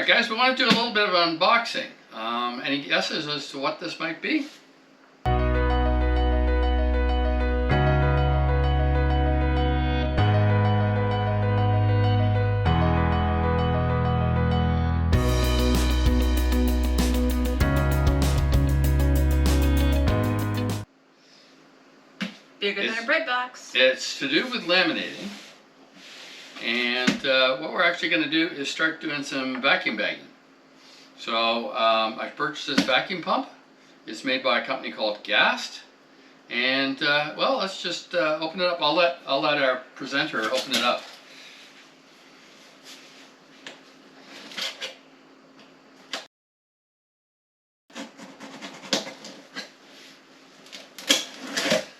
Alright guys, we want to do a little bit of unboxing. Any guesses as to what this might be? Bigger than a bread box. It's to do with laminating. And what we're actually going to do is start doing some vacuum bagging. So I purchased this vacuum pump. It's made by a company called GAST. And well, let's just open it up. I'll let our presenter open it up.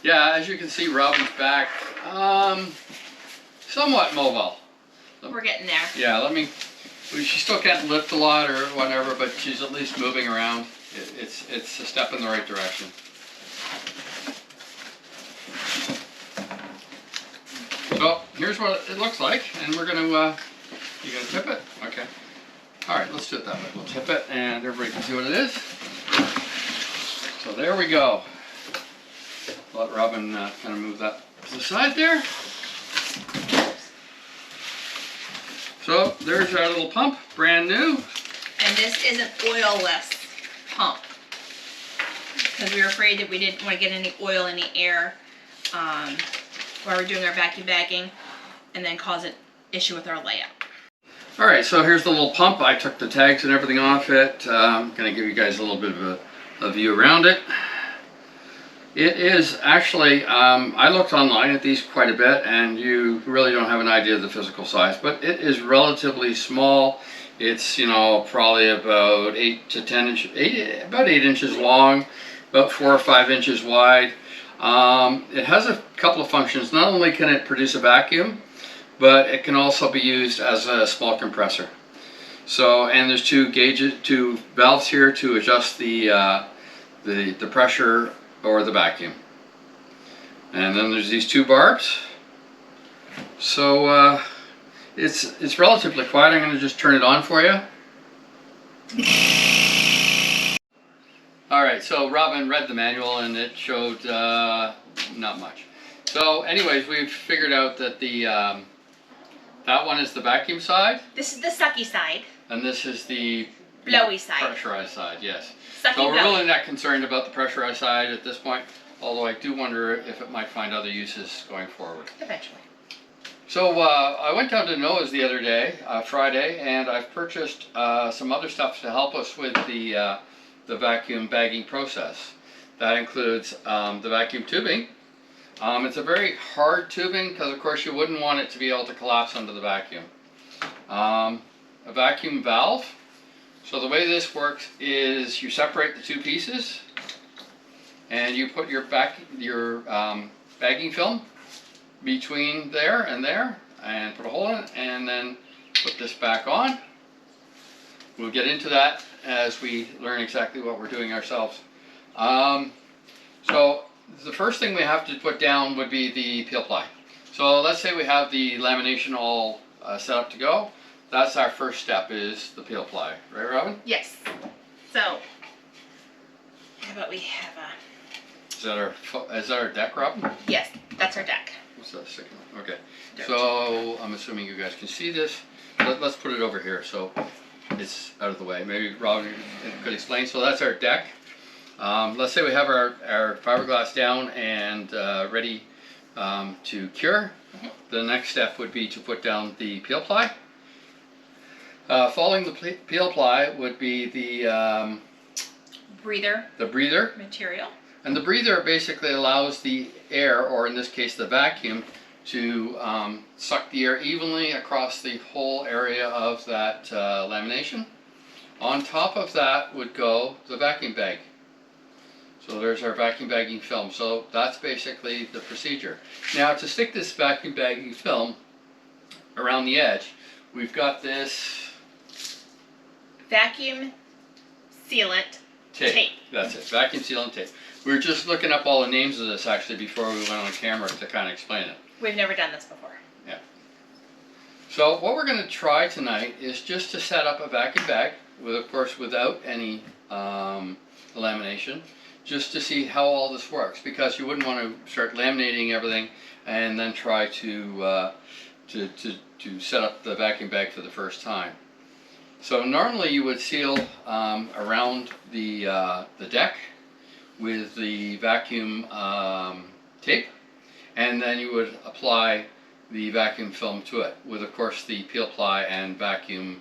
Yeah, as you can see, Robin's back. Somewhat mobile. We're getting there. Yeah, she still can't lift a lot or whatever, but she's at least moving around. It's a step in the right direction. So here's what it looks like, and we're gonna, you gonna tip it? Okay. All right, let's do it that way. We'll tip it and everybody can see what it is. So there we go. Let Robin kind of move that to the side there. So there's our little pump, brand new. And this is an oilless pump, because we were afraid that we didn't want to get any oil in the air while we're doing our vacuum bagging and then cause an issue with our layout. All right, so here's the little pump. I took the tags and everything off it. I'm going to give you guys a little bit of a view around it. It is actually, I looked online at these quite a bit, and you really don't have an idea of the physical size, but it is relatively small. It's, you know, probably about 8 to 10 inches, about 8 inches long, about 4 or 5 inches wide. It has a couple of functions. Not only can it produce a vacuum, but it can also be used as a small compressor. So, and there's two valves here to adjust the pressure or the vacuum. And then there's these two barbs. So it's relatively quiet. I'm going to just turn it on for you. Alright, so Robin read the manual and it showed not much. So anyways, we've figured out that that one is the vacuum side. This is the sucky side. And this is the blowy side. Pressurized side, yes. Sucky So we're blowy. really not concerned about the pressurized side at this point, although I do wonder if it might find other uses going forward. Eventually. So I went down to Noah's the other day, Friday, and I've purchased some other stuff to help us with the vacuum bagging process. That includes the vacuum tubing. It's a very hard tubing because of course you wouldn't want it to be able to collapse under the vacuum. A vacuum valve. So the way this works is you separate the two pieces and you put your bagging film between there and put a hole in it and then put this back on. We'll get into that as we learn exactly what we're doing ourselves. So the first thing we have to put down would be the peel ply. So let's say we have the lamination all set up to go. That's our first step, is the peel ply. Right, Robin? Yes. So, how about we have a... Is that our deck, Robin? Yes, that's our deck. What's that second one? Okay. So I'm assuming you guys can see this. Let's put it over here so it's out of the way. Maybe Robin could explain. So that's our deck. Let's say we have our fiberglass down and ready to cure. Mm-hmm. The next step would be to put down the peel ply. Following the peel ply would be the breather. The breather material. And the breather basically allows the air, or in this case the vacuum, to suck the air evenly across the whole area of that lamination. On top of that would go the vacuum bag. So there's our vacuum bagging film. So that's basically the procedure. Now to stick this vacuum bagging film around the edge, we've got this vacuum sealant tape. That's it, vacuum sealant tape. We were just looking up all the names of this actually before we went on camera to kind of explain it. We've never done this before. Yeah. So what we're going to try tonight is just to set up a vacuum bag, with, of course, without any lamination, just to see how all this works, because you wouldn't want to start laminating everything and then try to set up the vacuum bag for the first time. So normally you would seal around the deck with the vacuum tape, and then you would apply the vacuum film to it with, of course, the peel ply and vacuum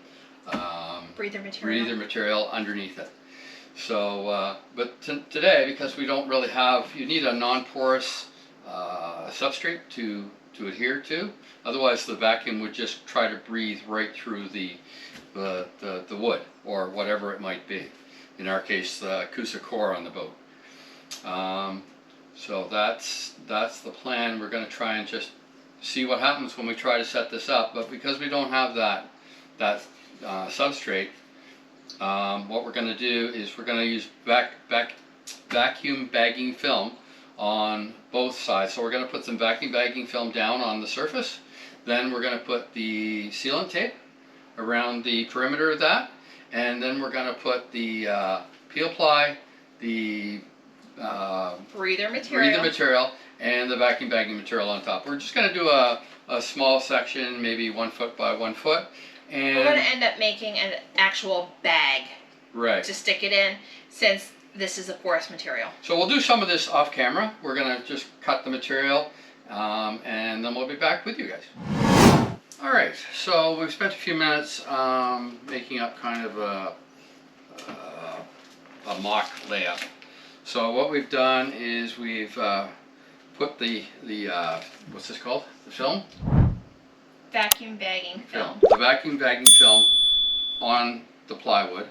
breather material underneath it. So, but today, because we don't really have, you need a non-porous substrate to adhere to. Otherwise, the vacuum would just try to breathe right through the wood or whatever it might be. In our case, the Coosa core on the boat. So that's the plan. We're going to try and just see what happens when we try to set this up. But because we don't have that substrate, what we're going to do is we're going to use vacuum bagging film on both sides. So we're going to put some vacuum bagging film down on the surface. Then we're going to put the sealant tape around the perimeter of that, and then we're going to put the peel ply, the breather material, and the vacuum bagging material on top. We're just going to do a small section, maybe 1 foot by 1 foot. And we're going to end up making an actual bag to stick it in, since this is a porous material. So we'll do some of this off camera. We're going to just cut the material, and then we'll be back with you guys. Alright, so we've spent a few minutes making up kind of a mock layout. So what we've done is we've put the what's this called? The film? Vacuum bagging film. The vacuum bagging film on the plywood.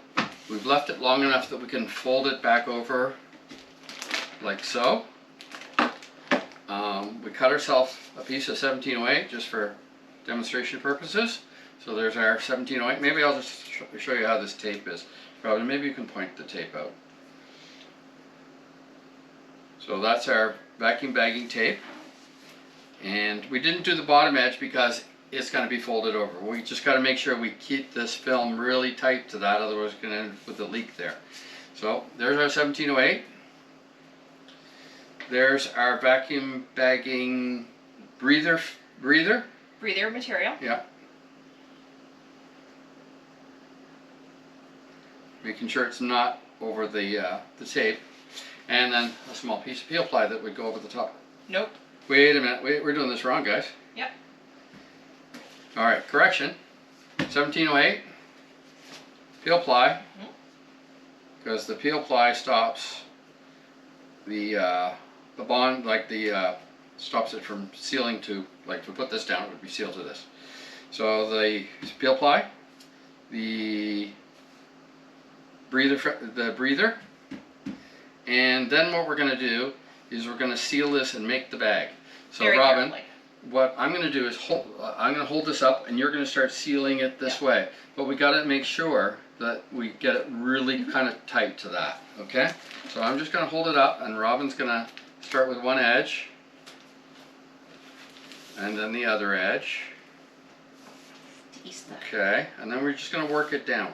We've left it long enough that we can fold it back over like so. We cut ourselves a piece of 1708 just for demonstration purposes. So there's our 1708. Maybe I'll just show you how this tape is. Probably, maybe you can point the tape out. So that's our vacuum bagging tape. And we didn't do the bottom edge because it's going to be folded over. We just got to make sure we keep this film really tight to that, otherwise we're going to end up with a leak there. So there's our 1708. There's our vacuum bagging breather material. Yeah. Making sure it's not over the tape. And then a small piece of peel ply that would go over the top. Nope. Wait a minute, we're doing this wrong, guys. Yep. Alright, correction. 1708. Peel ply. Because the peel ply stops the bond, like stops it from sealing to, like if we put this down, it would be sealed to this. So the peel ply, the breather, and then what we're going to do is we're going to seal this and make the bag. So very Robin, carefully. What I'm going to do is I'm going to hold this up, and you're going to start sealing it this way. But we got to make sure that we get it really kind of tight to that. Okay? So I'm just going to hold it up, and Robin's going to start with one edge, and then the other edge. Okay, and then we're just going to work it down,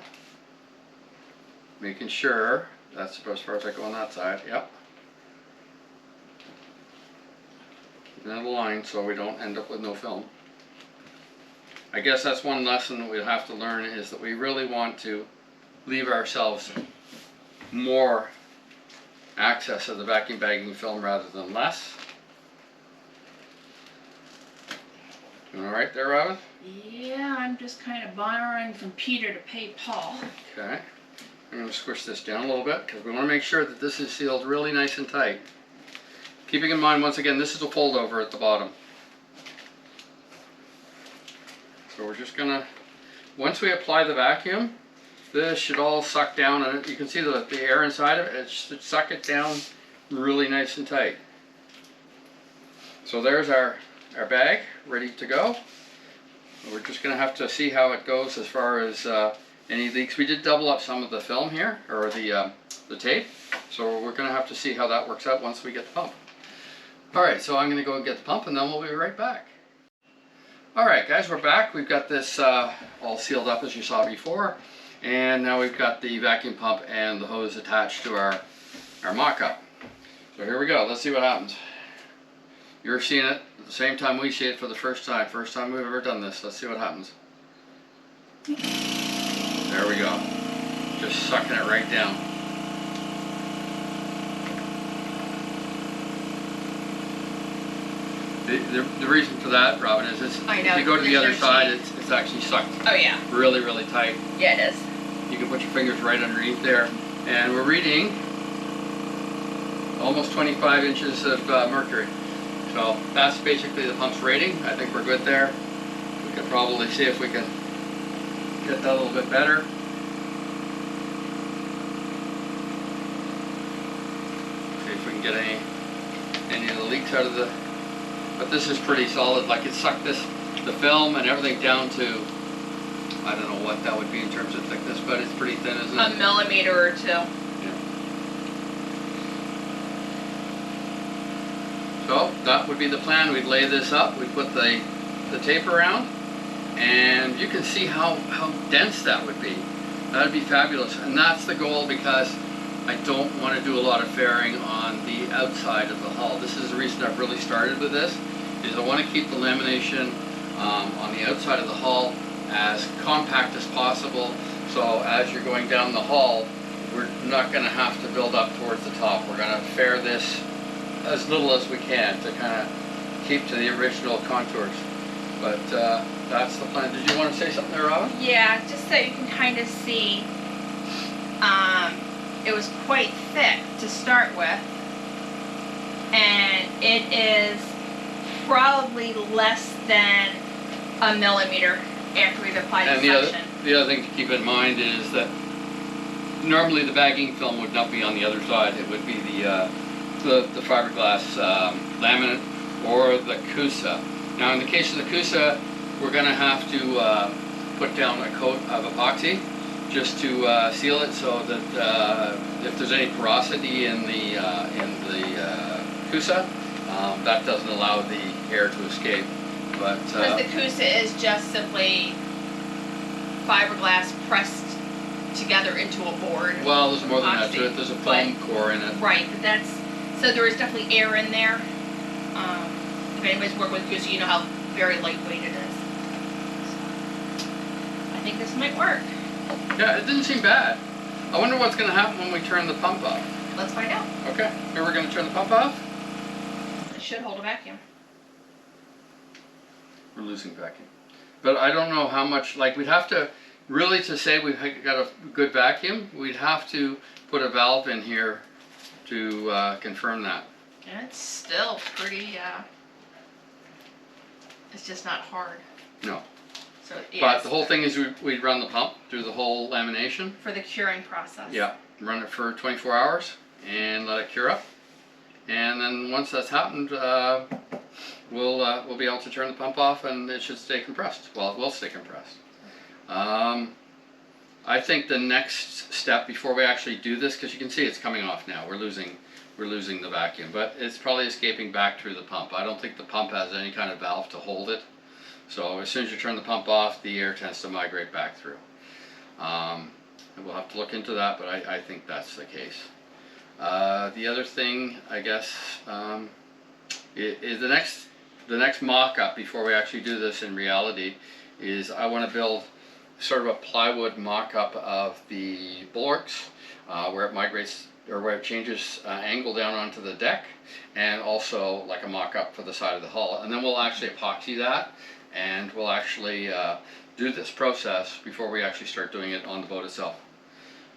making sure that's about as far as I go on that side. Yep. Keeping it aligned so we don't end up with no film. I guess that's one lesson that we'll have to learn, is that we really want to leave ourselves more access to the vacuum bagging film rather than less. You all right there, Robin? Yeah, I'm just kind of borrowing from Peter to pay Paul. Okay. I'm going to squish this down a little bit because we want to make sure that this is sealed really nice and tight. Keeping in mind, once again, this is a fold over at the bottom. So we're just going to, once we apply the vacuum, this should all suck down, and you can see the air inside of it. It should suck it down really nice and tight. So there's our bag ready to go. We're just going to have to see how it goes as far as any leaks. We did double up some of the film here, or the tape, so we're going to have to see how that works out once we get the pump. Alright, so I'm going to go get the pump and then we'll be right back. Alright guys, we're back. We've got this all sealed up as you saw before, and now we've got the vacuum pump and the hose attached to our mock-up. So here we go, let's see what happens. You're seeing it at the same time we see it for the first time we've ever done this. Let's see what happens. There we go, just sucking it right down. The reason for that, Robin, is if you go to the other side, it's actually sucked. Oh yeah. Really, really tight. Yeah, it is. You can put your fingers right underneath there, and we're reading almost 25 inches of mercury. So that's basically the pump's rating. I think we're good there. We could probably see if we can get that a little bit better. See if we can get any of the leaks out of the. But this is pretty solid. Like it sucked the film and everything down to, I don't know what that would be in terms of thickness, but it's pretty thin, isn't it? A millimeter or two. Yeah. So that would be the plan. We'd lay this up, we'd put the tape around, and you can see how dense that would be. That would be fabulous, and that's the goal, because I don't want to do a lot of fairing on the outside of the hull. This is the reason I've really started with this, is I want to keep the lamination on the outside of the hull as compact as possible, so as you're going down the hull, we're not going to have to build up towards the top. We're going to fair this as little as we can to kind of keep to the original contours. But that's the plan. Did you want to say something there, Robin? Yeah, just so you can kind of see, it was quite thick to start with, and it is probably less than a millimeter after we've applied the suction. The other thing to keep in mind is that normally the bagging film would not be on the other side. It would be the fiberglass laminate or the CUSA. Now in the case of the CUSA, we're going to have to put down a coat of epoxy just to seal it, so that if there's any porosity in the CUSA, that doesn't allow the air to escape. But because the CUSA is just simply fiberglass pressed together into a board. Well, there's more than that to it. There's a foam core in it. Right, but so there is definitely air in there. If anybody's worked with CUSA, you know how very lightweight it is. So, I think this might work. Yeah, it didn't seem bad. I wonder what's going to happen when we turn the pump off. Let's find out. Okay, here we're going to turn the pump off. It should hold a vacuum. We're losing vacuum. But I don't know how much, like we'd have to, really to say we've got a good vacuum, we'd have to put a valve in here to confirm that. And it's still pretty, it's just not hard. No. So, yeah, but the whole thing is we'd run the pump through the whole lamination. For the curing process. Yeah, run it for 24 hours and let it cure up. And then once that's happened, we'll be able to turn the pump off, and it should stay compressed. Well, it will stay compressed. I think the next step before we actually do this, because you can see it's coming off now, we're losing the vacuum, but it's probably escaping back through the pump. I don't think the pump has any kind of valve to hold it. So as soon as you turn the pump off, the air tends to migrate back through. And we'll have to look into that, but I think that's the case. The other thing, I guess, is the next mock-up before we actually do this in reality is I want to build sort of a plywood mock-up of the bulwarks where it migrates or where it changes angle down onto the deck, and also like a mock-up for the side of the hull. And then we'll actually epoxy that, and we'll actually do this process before we actually start doing it on the boat itself.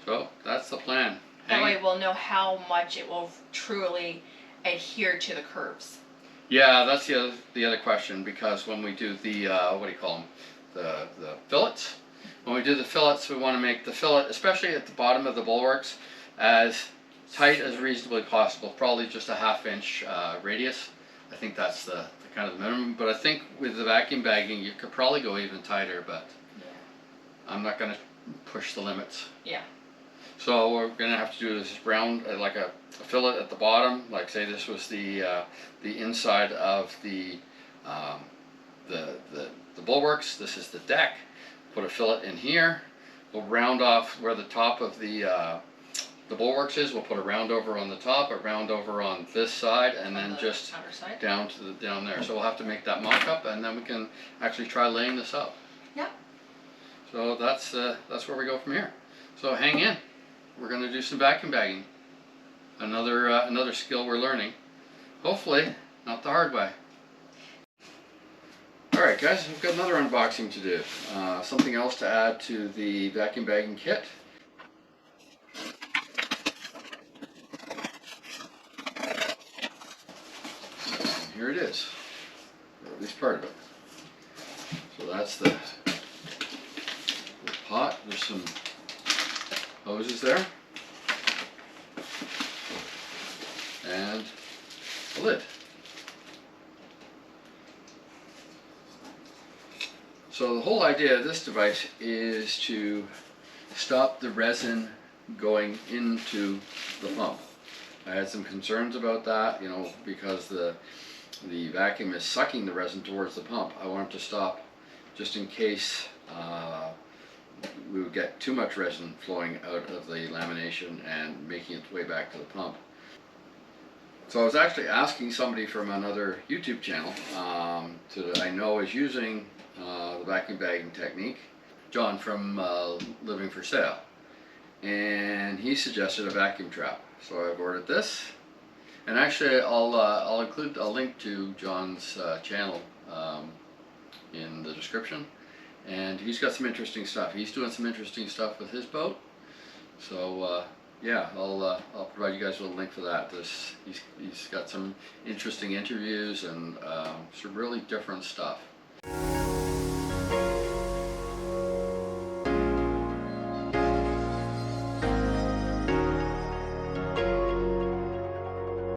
So that's the plan. That way we'll know how much it will truly adhere to the curves. Yeah, that's the other question, because when we do the what do you call them, the fillets. When we do the fillets, we want to make the fillet, especially at the bottom of the bulwarks, as tight as reasonably possible. Probably just a 1/2 inch radius. I think that's the kind of the minimum. But I think with the vacuum bagging, you could probably go even tighter. But yeah, I'm not going to push the limits. Yeah. So So we're going to have to do this round, like a fillet at the bottom. Like say this was the inside of the the bulwarks. This is the deck. Put a fillet in here. We'll round off where the top of the bulwarks is. We'll put a round over on the top, a round over on this side, and then just down to down there. So we'll have to make that mock-up, and then we can actually try laying this up. Yep. So that's where we go from here. So hang in. We're going to do some vacuum bagging. Another skill we're learning. Hopefully, not the hard way. Alright guys, we've got another unboxing to do. Something else to add to the vacuum bagging kit. And here it is, or at least part of it. So that's the pot. There's some hoses there. And a lid. So the whole idea of this device is to stop the resin going into the pump. I had some concerns about that, you know, because the vacuum is sucking the resin towards the pump. I wanted to stop just in case we would get too much resin flowing out of the lamination and making its way back to the pump. So I was actually asking somebody from another YouTube channel that I know is using the vacuum bagging technique, John from Living for Sale, and he suggested a vacuum trap. So I've ordered this, and actually I'll include a link to John's channel in the description, and he's got some interesting stuff. He's doing some interesting stuff with his boat, so yeah, I'll provide you guys with a link for that. He's got some interesting interviews and some really different stuff.